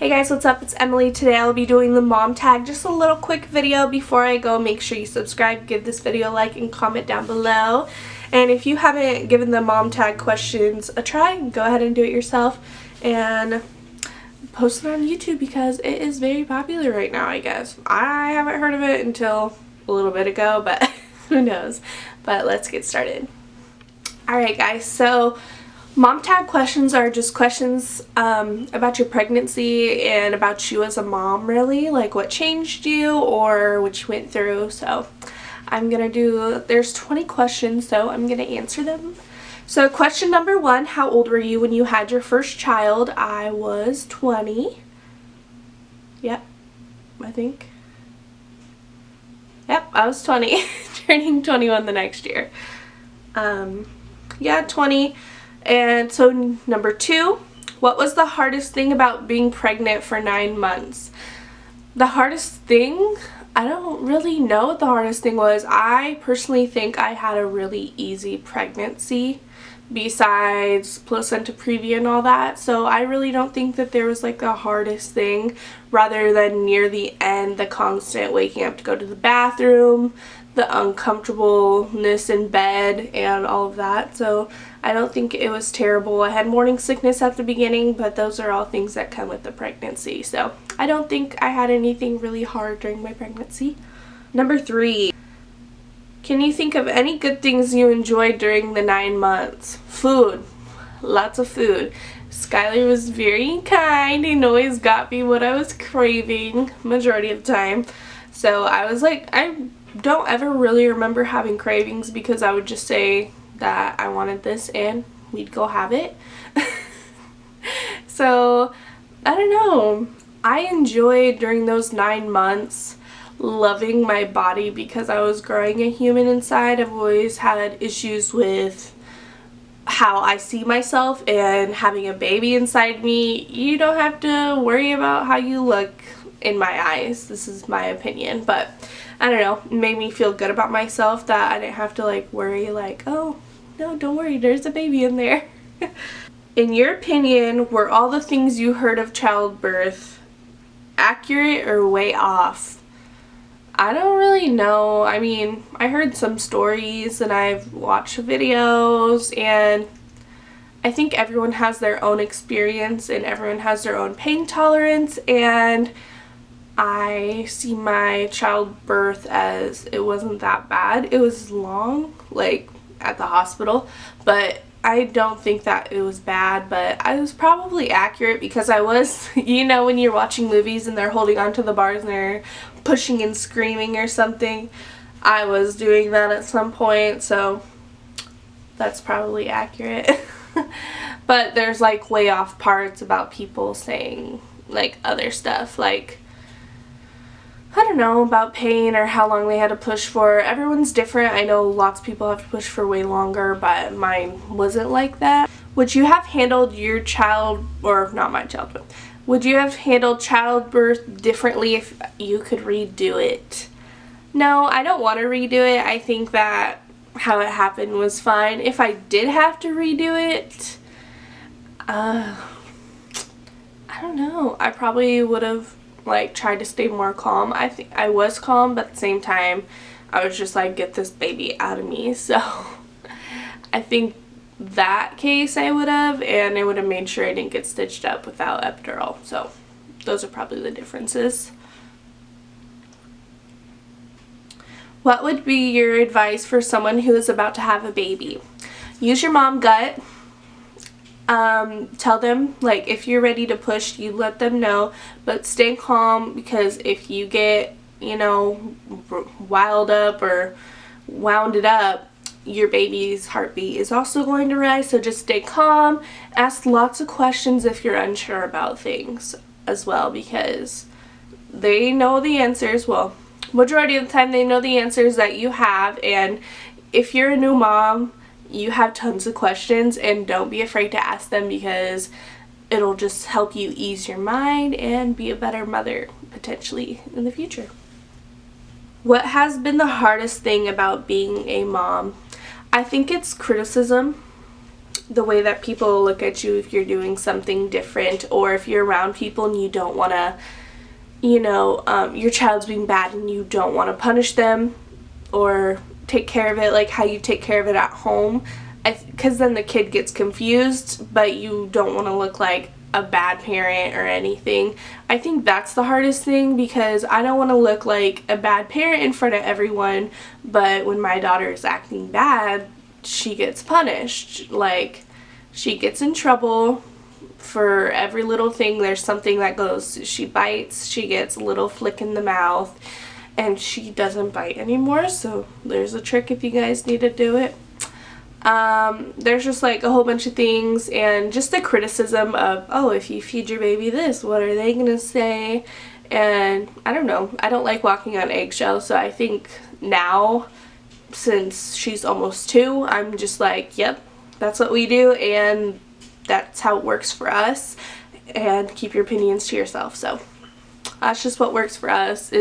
Hey guys, what's up? It's Emily. Today I'll be doing the mom tag. Just a little quick video before I go. Make sure you subscribe, give this video a like, and comment down below. And if you haven't given the mom tag questions a try, go ahead and do it yourself and post it on YouTube because it is very popular right now, I guess. I haven't heard of it until a little bit ago, but who knows. But let's get started. Alright guys, so mom tag questions are just questions about your pregnancy and about you as a mom, really, like what changed you or what you went through. So there's 20 questions, so I'm gonna answer them. So question number 1, how old were you when you had your first child? I was 20. Yep, I think. Yep, I was 20, turning 21 the next year. Yeah, 20. And so number 2, what was the hardest thing about being pregnant for 9 months? The hardest thing? I don't really know what the hardest thing was. I personally think I had a really easy pregnancy besides placenta previa and all that. So I really don't think that there was like the hardest thing, rather than near the end, the constant waking up to go to the bathroom, the uncomfortableness in bed, and all of that. So I don't think it was terrible. I had morning sickness at the beginning, but those are all things that come with the pregnancy. So I don't think I had anything really hard during my pregnancy. Number 3, can you think of any good things you enjoyed during the 9 months? Food. Lots of food. Skylar was very kind and always got me what I was craving majority of the time. So I was like, I don't ever really remember having cravings because I would just say that I wanted this and we'd go have it. So I don't know. I enjoyed during those 9 months loving my body because I was growing a human inside. I've always had issues with how I see myself, and having a baby inside me, you don't have to worry about how you look in my eyes. This is my opinion, but I don't know, it made me feel good about myself that I didn't have to like worry like, oh no, don't worry, there's a baby in there. In your opinion, were all the things you heard of childbirth accurate or way off? I don't really know. I mean, I heard some stories and I've watched videos, and I think everyone has their own experience and everyone has their own pain tolerance, and I see my childbirth as it wasn't that bad. It was long, like at the hospital, but I don't think that it was bad, but I was probably accurate because I was, you know, when you're watching movies and they're holding onto the bars and they're pushing and screaming or something, I was doing that at some point, so that's probably accurate. But there's like way off parts about people saying like other stuff, like I don't know, about pain or how long they had to push for. Everyone's different. I know lots of people have to push for way longer, but mine wasn't like that. Would you have handled your child, or not my child, but would you have handled childbirth differently if you could redo it? No, I don't want to redo it. I think that how it happened was fine. If I did have to redo it, I don't know. I probably would have like tried to stay more calm. I think I was calm, but at the same time I was just like, get this baby out of me. So I think that case I would have, and I would have made sure I didn't get stitched up without epidural. So those are probably the differences. What would be your advice for someone who is about to have a baby? Use your mom gut. Tell them, like, if you're ready to push, you let them know, but stay calm, because if you get, you know, wild up or wounded up, your baby's heartbeat is also going to rise. So just stay calm, ask lots of questions if you're unsure about things as well, because they know the answers. Well, majority of the time they know the answers that you have, and if you're a new mom, you have tons of questions, and don't be afraid to ask them, because it'll just help you ease your mind and be a better mother potentially in the future. What has been the hardest thing about being a mom? I think it's criticism. the way that people look at you if you're doing something different, or if you're around people and you don't want to, you know, your child's being bad and you don't want to punish them or take care of it like how you take care of it at home, because then the kid gets confused, but you don't want to look like a bad parent or anything. I think that's the hardest thing, because I don't want to look like a bad parent in front of everyone, but when my daughter is acting bad, she gets punished. Like, she gets in trouble for every little thing. There's something that goes, she bites, she gets a little flick in the mouth, and she doesn't bite anymore, so there's a trick if you guys need to do it. There's just like a whole bunch of things, and just the criticism of, oh, if you feed your baby this, what are they gonna say? And I don't know, I don't like walking on eggshells, so I think now, since she's almost 2, I'm just like, yep, that's what we do, and that's how it works for us, and keep your opinions to yourself. So that's just what works for us.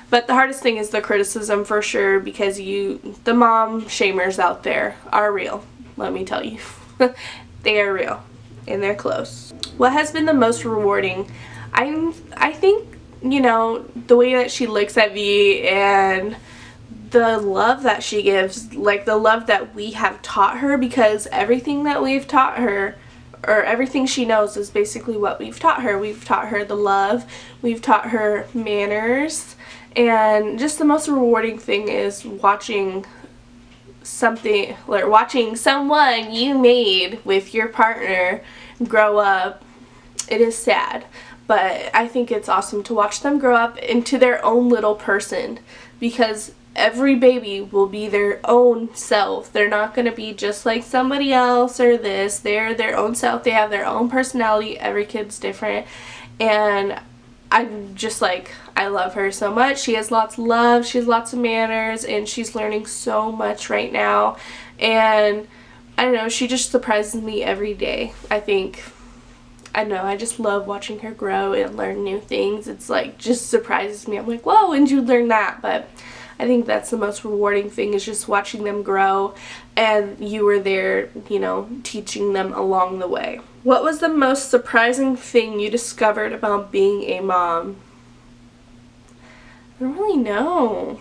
But the hardest thing is the criticism, for sure, because the mom shamers out there are real, let me tell you. They are real, and they're close. What has been the most rewarding? I think, you know, the way that she looks at me and the love that she gives, like the love that we have taught her, because everything that we've taught her, or everything she knows, is basically what we've taught her. We've taught her the love, we've taught her manners, and just the most rewarding thing is watching something, like watching someone you made with your partner grow up. It is sad, but I think it's awesome to watch them grow up into their own little person, because every baby will be their own self. They're not going to be just like somebody else or this. They're their own self. They have their own personality. Every kid's different. And I'm just like, I love her so much. She has lots of love. She has lots of manners. And she's learning so much right now. And I don't know, she just surprises me every day. I don't know, I just love watching her grow and learn new things. It's like, just surprises me. I'm like, whoa, when did you learn that? But I think that's the most rewarding thing, is just watching them grow, and you were there, you know, teaching them along the way. What was the most surprising thing you discovered about being a mom? I don't really know.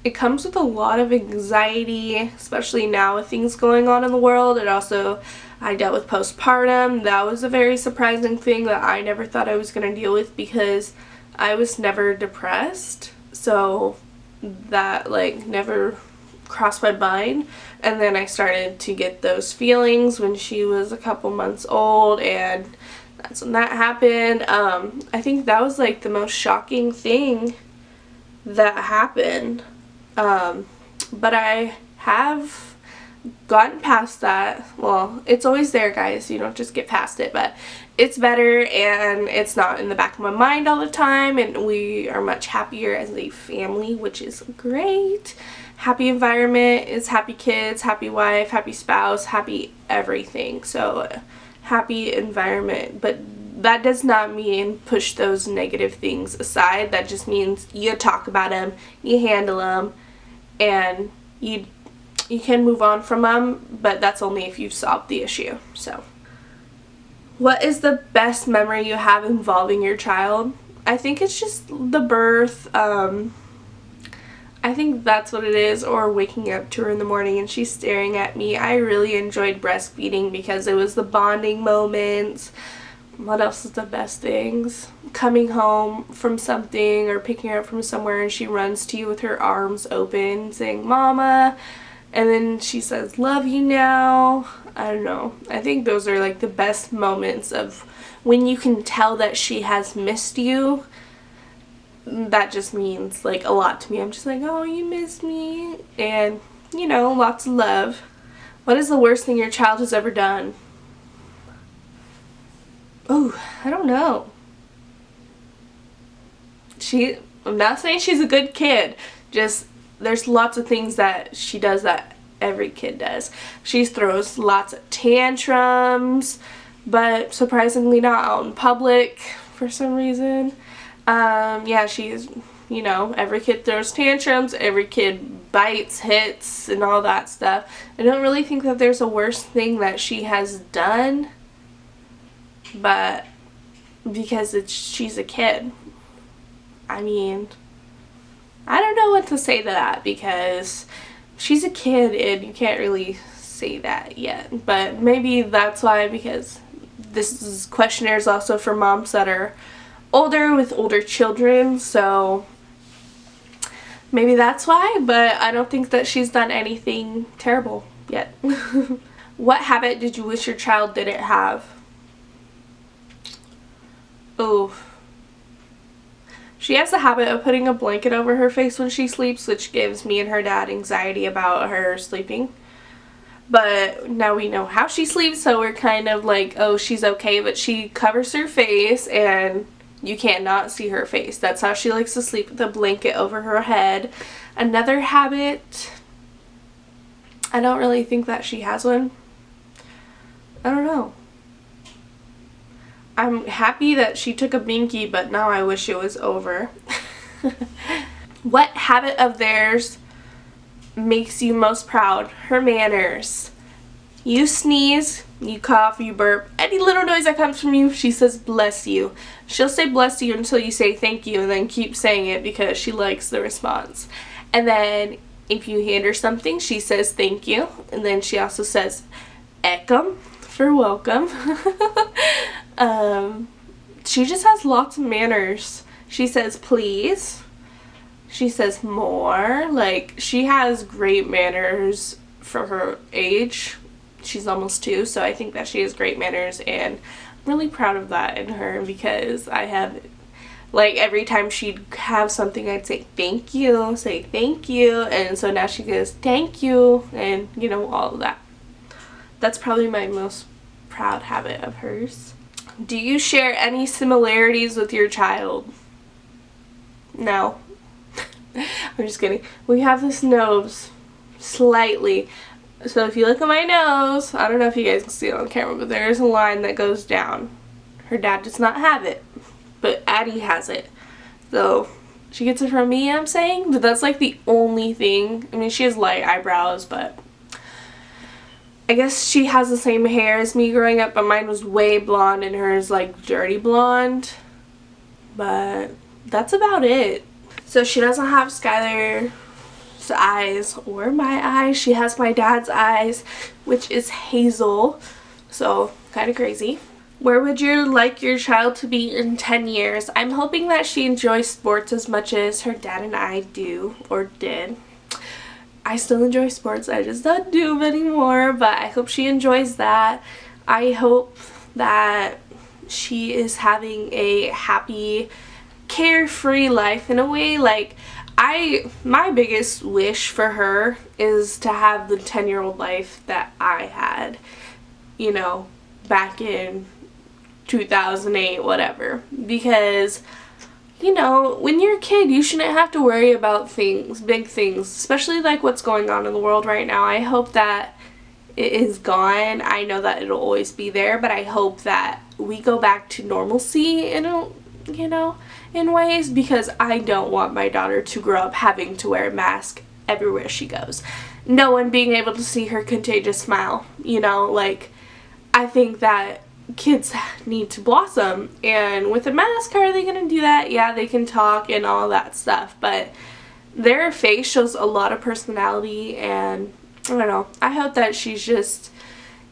It comes with a lot of anxiety, especially now with things going on in the world. And also, I dealt with postpartum. That was a very surprising thing that I never thought I was going to deal with, because I was never depressed. So that like never crossed my mind. And then I started to get those feelings when she was a couple months old, and that's when that happened. I think that was like the most shocking thing that happened. But I have gotten past that. Well, it's always there, guys. You don't just get past it, but it's better, and it's not in the back of my mind all the time, and we are much happier as a family, which is great. Happy environment is happy kids, happy wife, happy spouse, happy everything. So happy environment, but that does not mean push those negative things aside. That just means you talk about them, you handle them, and you can move on from them, but that's only if you've solved the issue. So what is the best memory you have involving your child? I think it's just the birth. I think that's what it is, or waking up to her in the morning and she's staring at me. I really enjoyed breastfeeding because it was the bonding moments. What else is the best things? Coming home from something or picking her up from somewhere and she runs to you with her arms open saying, "Mama," and then she says, "Love you now." I don't know. I think those are like the best moments of when you can tell that she has missed you. That just means like a lot to me. I'm just like, oh, you missed me, and you know, lots of love. What is the worst thing your child has ever done? Oh, I don't know. I'm not saying she's a good kid, just there's lots of things that she does that every kid does. She throws lots of tantrums, but surprisingly not out in public for some reason. Yeah, she's you know, every kid throws tantrums, every kid bites, hits, and all that stuff. I don't really think that there's a worse thing that she has done, but because she's a kid. I mean, I don't know what to say to that, because she's a kid and you can't really say that yet. But maybe that's why, because this questionnaire is also for moms that are older with older children, so maybe that's why. But I don't think that she's done anything terrible yet. What habit did you wish your child didn't have? Oh, she has a habit of putting a blanket over her face when she sleeps, which gives me and her dad anxiety about her sleeping. But now we know how she sleeps, so we're kind of like, oh, she's okay. But she covers her face and you can't not see her face. That's how she likes to sleep, with a blanket over her head. Another habit, I don't really think that she has one. I don't know. I'm happy that she took a binky, but now I wish it was over. What habit of theirs makes you most proud? Her manners. You sneeze, you cough, you burp, any little noise that comes from you, she says bless you. She'll say bless you until you say thank you, and then keep saying it because she likes the response. And then if you hand her something, she says thank you, and then she also says ekum for welcome. She just has lots of manners. She says please. She says more. Like, she has great manners for her age. She's almost 2, so I think that she has great manners, and I'm really proud of that in her, because I have, like, every time she'd have something, I'd say thank you, and so now she goes thank you, and you know, all of that. That's probably my most proud habit of hers. Do you share any similarities with your child? No. I'm just kidding. We have this nose, slightly. So if you look at my nose, I don't know if you guys can see it on camera, but there is a line that goes down. Her dad does not have it, but Addie has it. So she gets it from me, I'm saying, but that's like the only thing. I mean, she has light eyebrows, but I guess she has the same hair as me growing up, but mine was way blonde and hers like dirty blonde. But that's about it. So she doesn't have Skylar's eyes or my eyes. She has my dad's eyes, which is hazel. So kind of crazy. Where would you like your child to be in 10 years? I'm hoping that she enjoys sports as much as her dad and I do, or did. I still enjoy sports, I just don't do them anymore, but I hope she enjoys that. I hope that she is having a happy, carefree life in a way. Like, my biggest wish for her is to have the 10-year-old life that I had, you know, back in 2008, whatever, because, you know, when you're a kid, you shouldn't have to worry about things, big things, especially like what's going on in the world right now. I hope that it is gone. I know that it'll always be there, but I hope that we go back to normalcy in, you know, in ways, because I don't want my daughter to grow up having to wear a mask everywhere she goes. No one being able to see her contagious smile, you know, like, I think that kids need to blossom, and with a mask, how are they going to do that? Yeah, they can talk and all that stuff, but their face shows a lot of personality, and I don't know, I hope that she's just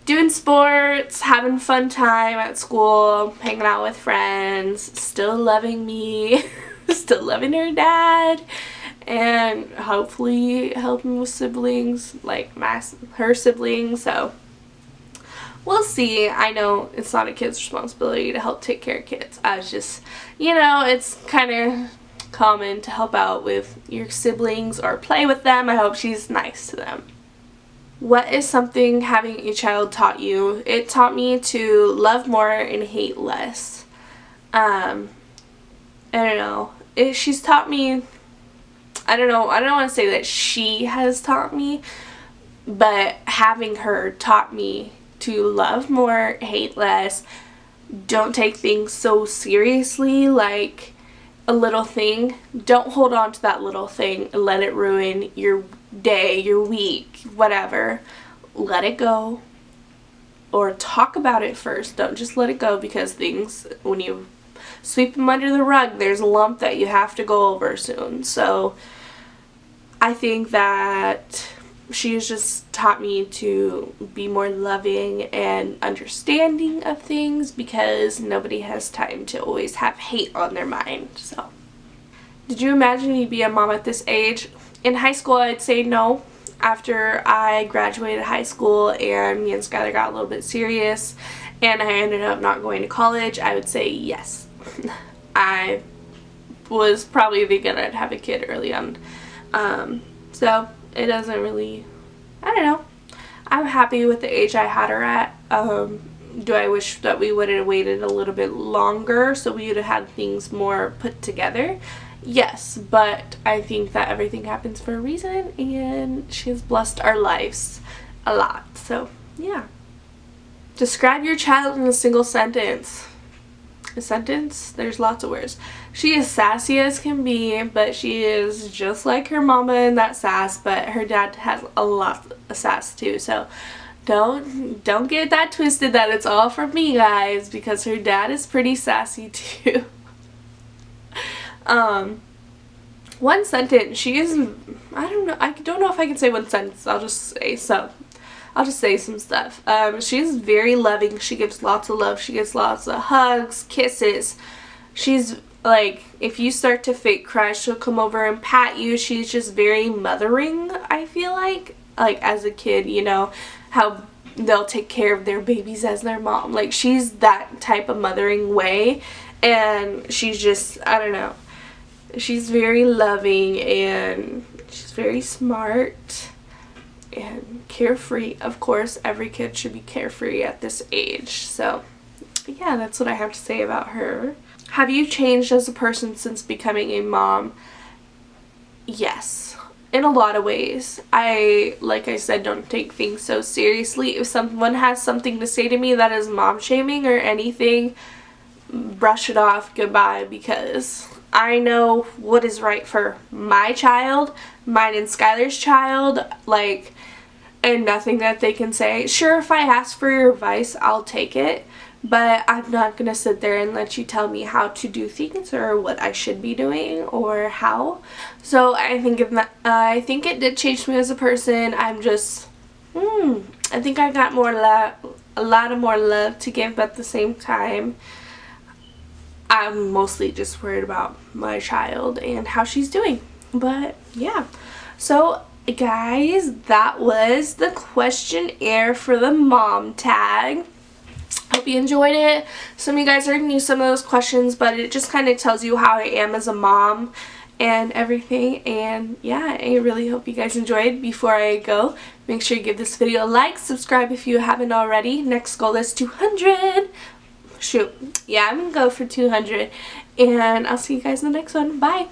doing sports, having fun time at school, hanging out with friends, still loving me, still loving her dad, and hopefully helping with siblings, like her siblings. So we'll see. I know it's not a kid's responsibility to help take care of kids. I was just, you know, it's kind of common to help out with your siblings or play with them. I hope she's nice to them. What is something having a child taught you? It taught me to love more and hate less. I don't know. She's taught me, I don't know, I don't want to say that she has taught me, but having her taught me to love more, hate less, don't take things so seriously. Like, a little thing, don't hold on to that little thing and let it ruin your day, your week, whatever. Let it go, or talk about it first. Don't just let it go, because things, when you sweep them under the rug, there's a lump that you have to go over soon. So I think that she has just taught me to be more loving and understanding of things, because nobody has time to always have hate on their mind. So, did you imagine you'd be a mom at this age? In high school, I'd say no. After I graduated high school and me and Skylar got a little bit serious and I ended up not going to college, I would say yes. I was probably thinking I'd have a kid early on. So it doesn't really, I don't know. I'm happy with the age I had her at. Do I wish that we would have waited a little bit longer so we would have had things more put together? Yes, but I think that everything happens for a reason, and she has blessed our lives a lot. So, yeah. Describe your child in a single sentence. A sentence? There's lots of words. She is sassy as can be, but she is just like her mama in that sass, but her dad has a lot of sass too. So, don't get that twisted that it's all from me, guys, because her dad is pretty sassy too. One sentence, she is, I don't know if I can say one sentence. I'll just say some stuff. She's very loving. She gives lots of love. She gives lots of hugs, kisses. She's like, if you start to fake cry, she'll come over and pat you. She's just very mothering, I feel like as a kid, you know, how they'll take care of their babies as their mom. Like, she's that type of mothering way, and she's just, I don't know. She's very loving, and she's very smart and carefree. Of course, every kid should be carefree at this age. So, yeah, that's what I have to say about her. Have you changed as a person since becoming a mom? Yes, in a lot of ways. Like I said, don't take things so seriously. If someone has something to say to me that is mom shaming or anything, brush it off, goodbye, because I know what is right for my child, mine and Skylar's child, like, and nothing that they can say. Sure, if I ask for your advice, I'll take it, but I'm not going to sit there and let you tell me how to do things or what I should be doing or how. So I think it did change me as a person. I'm just, I think I got a lot of more love to give, but at the same time, I'm mostly just worried about my child and how she's doing. But yeah, so guys, that was the questionnaire for the mom tag. Hope you enjoyed it. Some of you guys already knew some of those questions, but it just kind of tells you how I am as a mom and everything. And yeah, I really hope you guys enjoyed. Before I go, make sure you give this video a like, subscribe if you haven't already. Next goal is 200. Shoot, yeah, I'm gonna go for 200, and I'll see you guys in the next one. Bye.